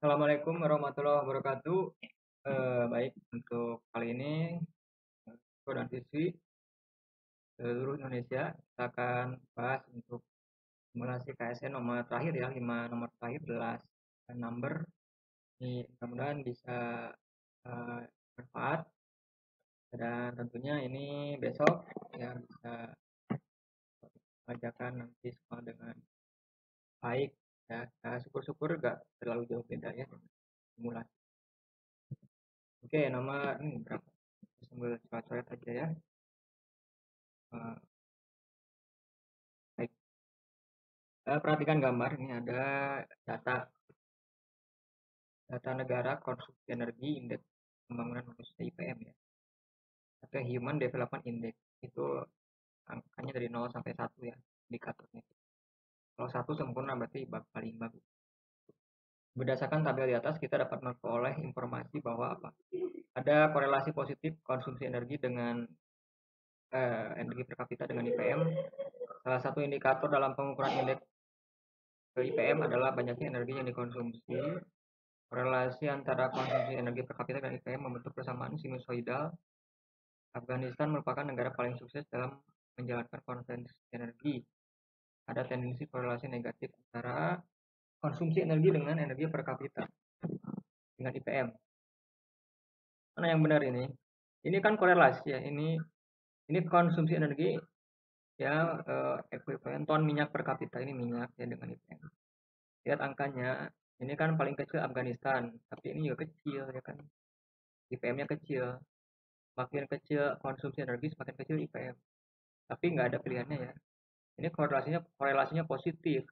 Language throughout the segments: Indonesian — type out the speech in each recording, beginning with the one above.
Assalamualaikum warahmatullahi wabarakatuh. Baik, untuk kali ini siswa dan siswi seluruh Indonesia kita akan bahas untuk simulasi KSN nomor terakhir ya, 5 nomor terakhir belas number. Ini mudah-mudahan bisa bermanfaat dan tentunya ini besok ya bisa mengerjakan nanti semua dengan baik ya. Syukur-syukur nggak terlalu jauh beda ya dengan simulasi. Oke, nomor ini berapa? Sambil coret-coret aja ya. Eh, Baik. Perhatikan gambar ini ada data data negara konsumsi energi indeks pembangunan manusia IPM ya atau Human Development Index itu angkanya dari 0 sampai 1 ya indikatornya. Kalau 1 sempurna berarti paling bagus. Berdasarkan tabel di atas kita dapat memperoleh informasi bahwa apa? Ada korelasi positif konsumsi energi dengan energi per kapita dengan IPM. Salah satu indikator dalam pengukuran indeks IPM adalah banyaknya energi yang dikonsumsi. Korelasi antara konsumsi energi per kapita dan IPM membentuk persamaan sinusoidal. Afghanistan merupakan negara paling sukses dalam menjalankan konversi energi. Ada tendensi korelasi negatif antara konsumsi energi dengan energi per kapita dengan IPM. Mana yang benar ini? Ini kan korelasi ya. Ini konsumsi energi ya ekuivalen ton minyak per kapita ini minyak ya dengan IPM. Lihat angkanya. Ini kan paling kecil Afghanistan, tapi ini juga kecil ya kan. IPM-nya kecil. Makin kecil konsumsi energi, semakin kecil IPM. Tapi nggak ada pilihannya ya. Ini korelasinya positif.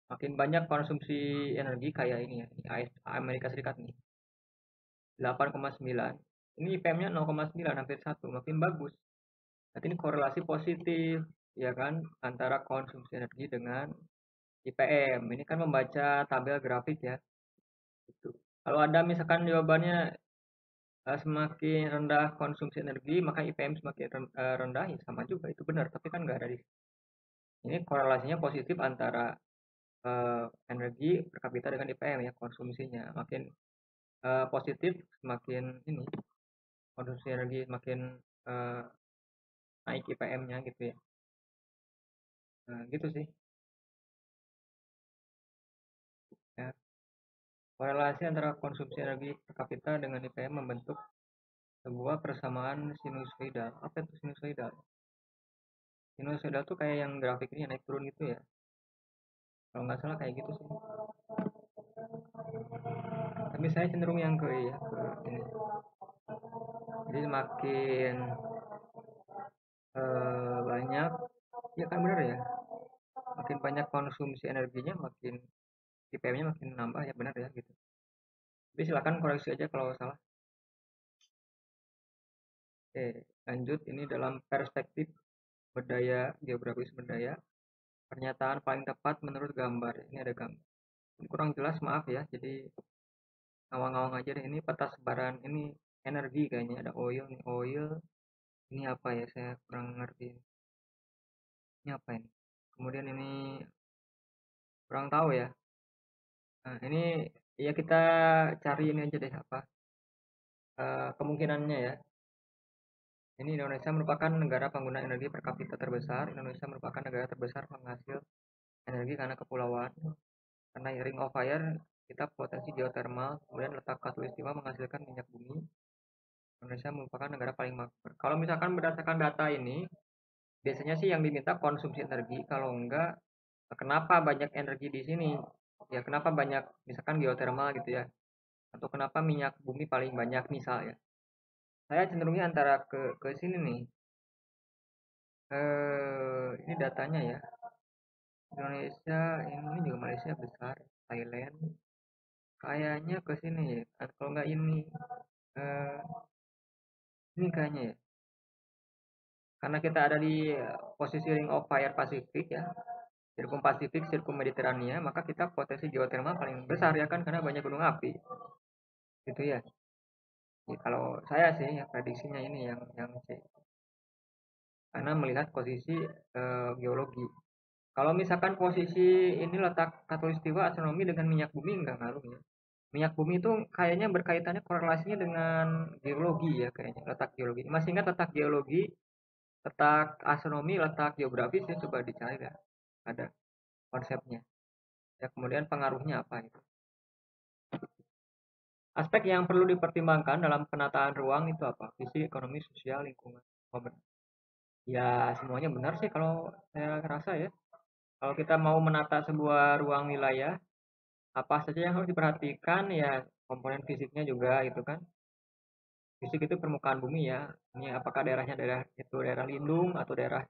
Makin banyak konsumsi energi kayak ini ya, ini Amerika Serikat nih, 8,9. Ini IPM-nya 0,9 hampir 1, makin bagus. Berarti ini korelasi positif ya kan antara konsumsi energi dengan IPM. Ini kan membaca tabel grafik ya. Gitu. Kalau ada misalkan jawabannya semakin rendah konsumsi energi, maka IPM semakin rendah, ya sama juga itu benar, tapi kan nggak ada di sini. Ini korelasinya positif antara energi per kapita dengan IPM ya konsumsinya. Makin positif semakin ini konsumsi energi semakin eh, naik IPM-nya gitu ya. Nah, gitu sih. Ya. Korelasi antara konsumsi energi per kapita dengan IPM membentuk sebuah persamaan sinusoidal. Apa itu sinusoidal? Sinusoidal tuh kayak yang grafik ini naik turun gitu ya. Kalau nggak salah kayak gitu sih. Tapi saya cenderung yang ke ya ke ini. Jadi semakin banyak, ya kan benar ya. Makin banyak konsumsi energinya, makin IPM-nya makin nambah ya benar ya gitu. Tapi silakan koreksi aja kalau salah. Oke, lanjut ini dalam perspektif berdaya geografis berdaya. Pernyataan paling tepat menurut gambar. Ini ada gambar. Ini kurang jelas maaf ya. Jadi ngawang-ngawang aja deh. Ini peta sebaran ini energi kayaknya ada oil nih oil. Ini apa ya? Saya kurang ngerti. Ini apa ini? Kemudian ini kurang tahu ya. Nah, ini ya kita cari ini aja deh apa kemungkinannya ya. Ini Indonesia merupakan negara pengguna energi per kapita terbesar. Indonesia merupakan negara terbesar penghasil energi karena kepulauan. Karena ring of fire, kita potensi geothermal, kemudian letak khatulistiwa menghasilkan minyak bumi. Indonesia merupakan negara paling makmur. Kalau misalkan berdasarkan data ini, biasanya sih yang diminta konsumsi energi. Kalau enggak, kenapa banyak energi di sini? Ya kenapa banyak misalkan geothermal gitu ya? Atau kenapa minyak bumi paling banyak misalnya? Saya cenderungnya antara ke sini nih. Ini datanya ya. Indonesia ini juga Malaysia besar, Thailand kayaknya ke sini ya. Kalau nggak eh, ini kayaknya ya. Karena kita ada di posisi Ring of Fire Pasifik ya, Sirkum Pasifik, Sirkum Mediterania, maka kita potensi geothermal paling besar ya kan karena banyak gunung api. Gitu ya. Jadi, kalau saya sih ya prediksinya ini yang C. Karena melihat posisi geologi. Kalau misalkan posisi ini letak katulistiwa astronomi dengan minyak bumi enggak ngaruh ya. Minyak bumi itu kayaknya berkaitannya korelasinya dengan geologi ya kayaknya, letak geologi. Masih ingat letak geologi, letak astronomi, letak geografis ya coba dicari ya. Ada konsepnya. Ya kemudian pengaruhnya apa itu. Aspek yang perlu dipertimbangkan dalam penataan ruang itu apa? Visi, ekonomi, sosial, lingkungan. Oh, benar. Ya semuanya benar sih kalau saya rasa ya. Kalau kita mau menata sebuah ruang wilayah, apa saja yang harus diperhatikan ya komponen fisiknya juga gitu kan. Fisik itu permukaan bumi ya. Ini apakah daerahnya daerah itu daerah lindung atau daerah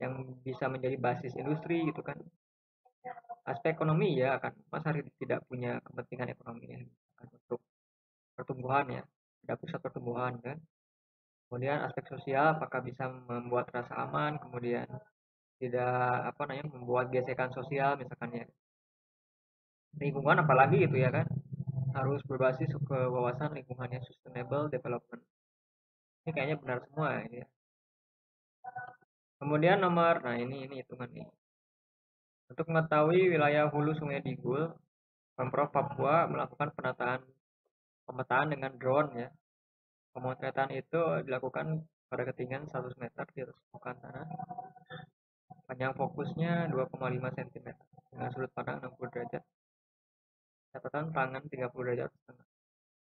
yang bisa menjadi basis industri gitu kan. Aspek ekonomi ya akan Mas hari tidak punya kepentingan ekonomi ya kan, untuk pertumbuhan ya. Ada pusat pertumbuhan kan. Kemudian aspek sosial apakah bisa membuat rasa aman, kemudian tidak apa namanya membuat gesekan sosial misalkan ya. Lingkungan apalagi gitu ya kan. Harus berbasis ke wawasan lingkungannya sustainable development. Ini kayaknya benar semua ya. Kemudian nomor, nah ini hitungan nih. Untuk mengetahui wilayah hulu Sungai Digul, Pemprov Papua melakukan pemetaan dengan drone ya. Pemotretan itu dilakukan pada ketinggian 100 meter di atas permukaan tanah. Panjang fokusnya 2,5 cm dengan sudut pandang 60 derajat. Catatan tangan 30 derajat setengah.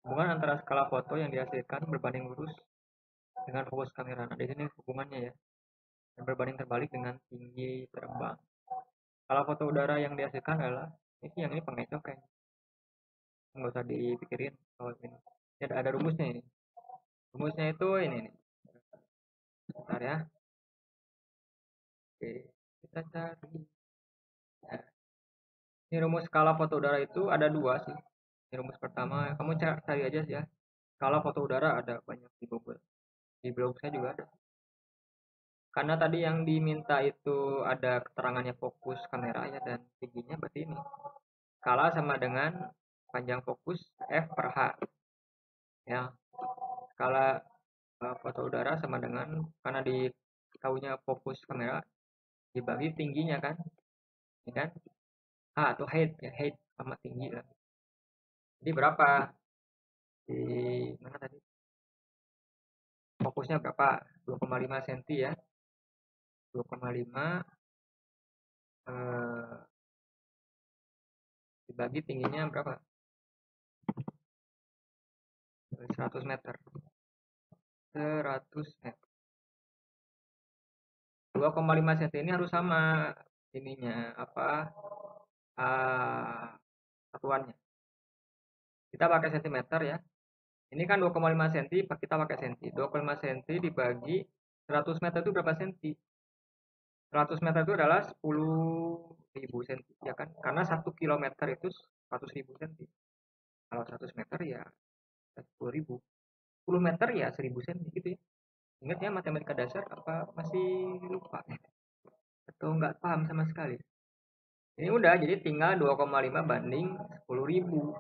Hubungan antara skala foto yang dihasilkan berbanding lurus dengan fokus kamera. Nah, di sini hubungannya ya. Dan berbanding terbalik dengan tinggi terbang. Kalau foto udara yang dihasilkan adalah ini pengecoh kayaknya. Nggak usah dipikirin kalau ini. Ada rumusnya ini. Rumusnya itu ini nih. Bentar ya. Oke, kita cari. Ya. Ini rumus skala foto udara itu ada dua sih. Ini rumus pertama, kamu cari aja sih ya. Skala foto udara ada banyak di Google. Di blog saya juga ada. Karena tadi yang diminta itu ada keterangannya fokus kamera ya dan tingginya berarti ini. Skala sama dengan panjang fokus F per H. Ya, skala foto udara sama dengan karena diketahuinya fokus kamera dibagi tingginya kan, ini kan atau height ya height sama tinggi lah. Jadi berapa di mana tadi fokusnya berapa 2,5 cm ya 2,5 dibagi tingginya berapa 100 meter 100 meter 2,5 cm ini harus sama ininya apa satuannya kita pakai cm ya. Ini kan 2,5 cm, kita pakai senti. 2,5 cm dibagi 100 meter itu berapa senti? 100 meter itu adalah 10.000 cm, ya kan? Karena 1 kilometer itu 100.000 cm. Kalau 100 meter ya 10.000. 10 meter ya 1.000 cm gitu ya. Ingat ya matematika dasar apa masih lupa? Atau nggak paham sama sekali? Ini udah, jadi tinggal 2,5 banding 10.000.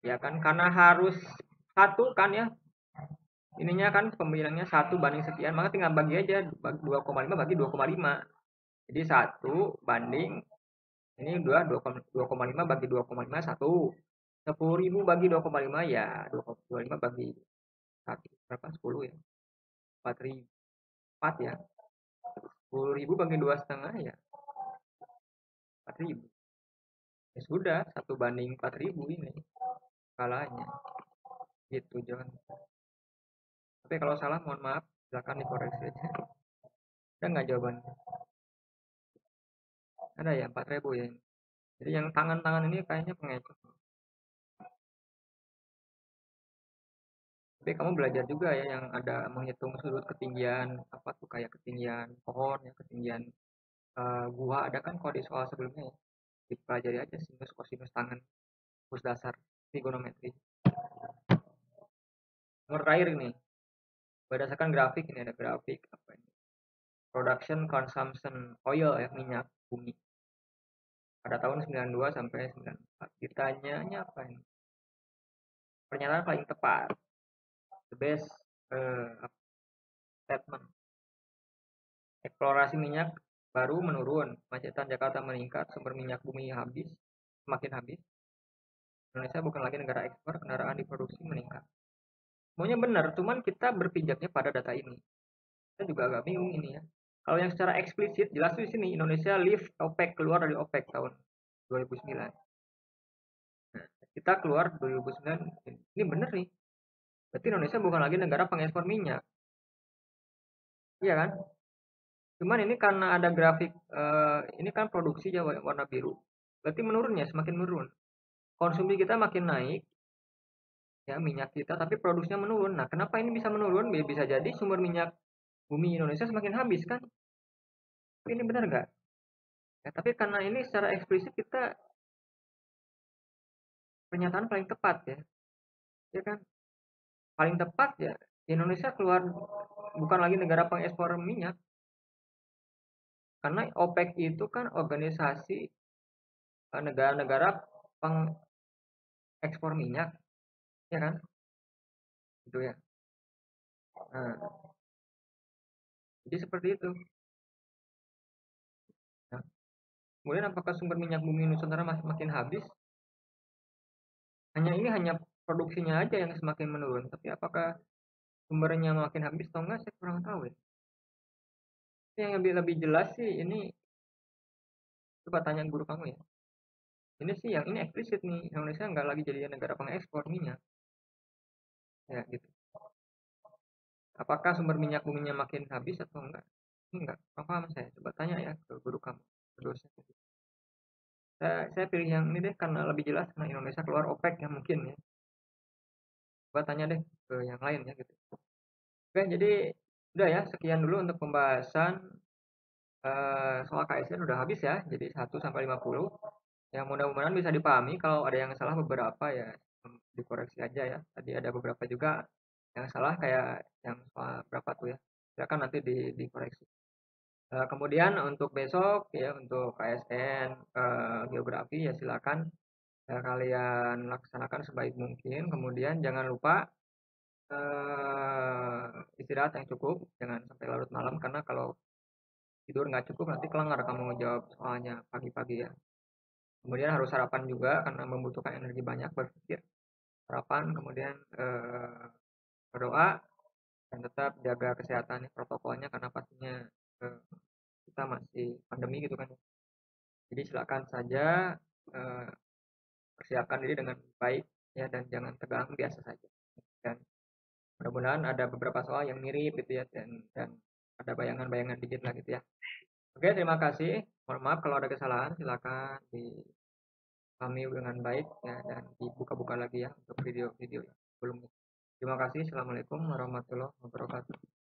Ya kan? Karena harus satu kan ya ininya kan pembilangnya 1 banding sekian maka tinggal bagi aja 2,5 bagi 2,5 jadi 1 banding ini udah 2,5 bagi 2,5 1 10.000 bagi 2,5 ya 2,5 bagi 1 berapa 10 ya 4.000 4 ya 10.000 bagi 2,5 ya 4.000 ya sudah 1 banding 4.000 ini skalanya gitu jangan tapi kalau salah mohon maaf silakan dikoreksi aja ada nggak jawabannya ada ya 4.000 ya jadi yang tangan-tangan ini kayaknya pengecoh. Tapi kamu belajar juga ya yang ada menghitung sudut ketinggian apa tuh kayak ketinggian pohon ya ketinggian gua ada kan kalau di soal sebelumnya ya dipelajari aja sinus kosinus tangan rumus dasar trigonometri. Nomor terakhir ini berdasarkan grafik ini ada grafik apa ini production consumption oil ya minyak bumi pada tahun 92 sampai 94 ditanyanya apa ini pernyataan paling tepat the best statement eksplorasi minyak baru menurun, kemacetan Jakarta meningkat, sumber minyak bumi semakin habis. Indonesia bukan lagi negara ekspor, kendaraan diproduksi meningkat. Semuanya benar, cuman kita berpijaknya pada data ini. Kita juga agak bingung ini ya. Kalau yang secara eksplisit jelas di sini Indonesia leave OPEC, keluar dari OPEC tahun 2009. Nah, kita keluar 2009, ini benar nih. Berarti Indonesia bukan lagi negara pengekspor minyak, iya kan? Cuman ini karena ada grafik, ini kan produksi ya warna biru. Berarti menurunnya semakin menurun. Konsumsi kita makin naik, ya minyak kita, tapi produksinya menurun. Nah, kenapa ini bisa menurun? Bisa jadi sumber minyak bumi Indonesia semakin habis kan? Ini benar nggak? Ya, tapi karena ini secara eksplisit kita pernyataan paling tepat ya kan? Paling tepat ya Indonesia keluar bukan lagi negara pengekspor minyak, karena OPEC itu kan organisasi negara-negara pengekspor minyak, ya kan? Gitu ya. Nah, jadi seperti itu. Nah, kemudian apakah sumber minyak bumi Nusantara masih makin habis? Hanya produksinya aja yang semakin menurun, tapi apakah sumbernya makin habis atau enggak saya kurang tahu ya. Yang lebih jelas sih ini coba tanya guru kamu ya. Ini sih yang ini eksplisit nih Indonesia nggak lagi jadi negara pengekspor minyak ya gitu. Apakah sumber minyak buminya makin habis atau enggak? Ini enggak paham saya. Coba tanya ya ke guru kamu, ke dosen. Saya pilih yang ini deh karena lebih jelas karena Indonesia keluar OPEC ya mungkin ya. Coba tanya deh ke yang lain ya gitu. Oke, jadi udah ya sekian dulu untuk pembahasan soal KSN udah habis ya. Jadi 1 sampai 50. Yang mudah-mudahan bisa dipahami. Kalau ada yang salah beberapa ya dikoreksi aja ya. Tadi ada beberapa juga yang salah kayak yang soal berapa tuh ya. Silakan nanti dikoreksi. Kemudian untuk besok ya untuk KSN geografi ya silakan kalian laksanakan sebaik mungkin. Kemudian jangan lupa istirahat yang cukup, jangan sampai larut malam karena kalau tidur nggak cukup nanti kelengar kamu jawab soalnya pagi-pagi ya. Kemudian harus sarapan juga karena membutuhkan energi banyak berpikir. Sarapan, kemudian berdoa dan tetap jaga kesehatan protokolnya karena pastinya eh, kita masih pandemi gitu kan. Jadi silakan saja eh, persiapkan diri dengan baik ya dan jangan tegang, biasa saja. Dan mudah-mudahan ada beberapa soal yang mirip gitu ya dan ada bayangan-bayangan dikit lah gitu ya. Oke, terima kasih. Mohon maaf kalau ada kesalahan, silakan dipahami dengan baik ya dan dibuka-buka lagi ya untuk video-video sebelumnya. Terima kasih. Assalamualaikum warahmatullahi wabarakatuh.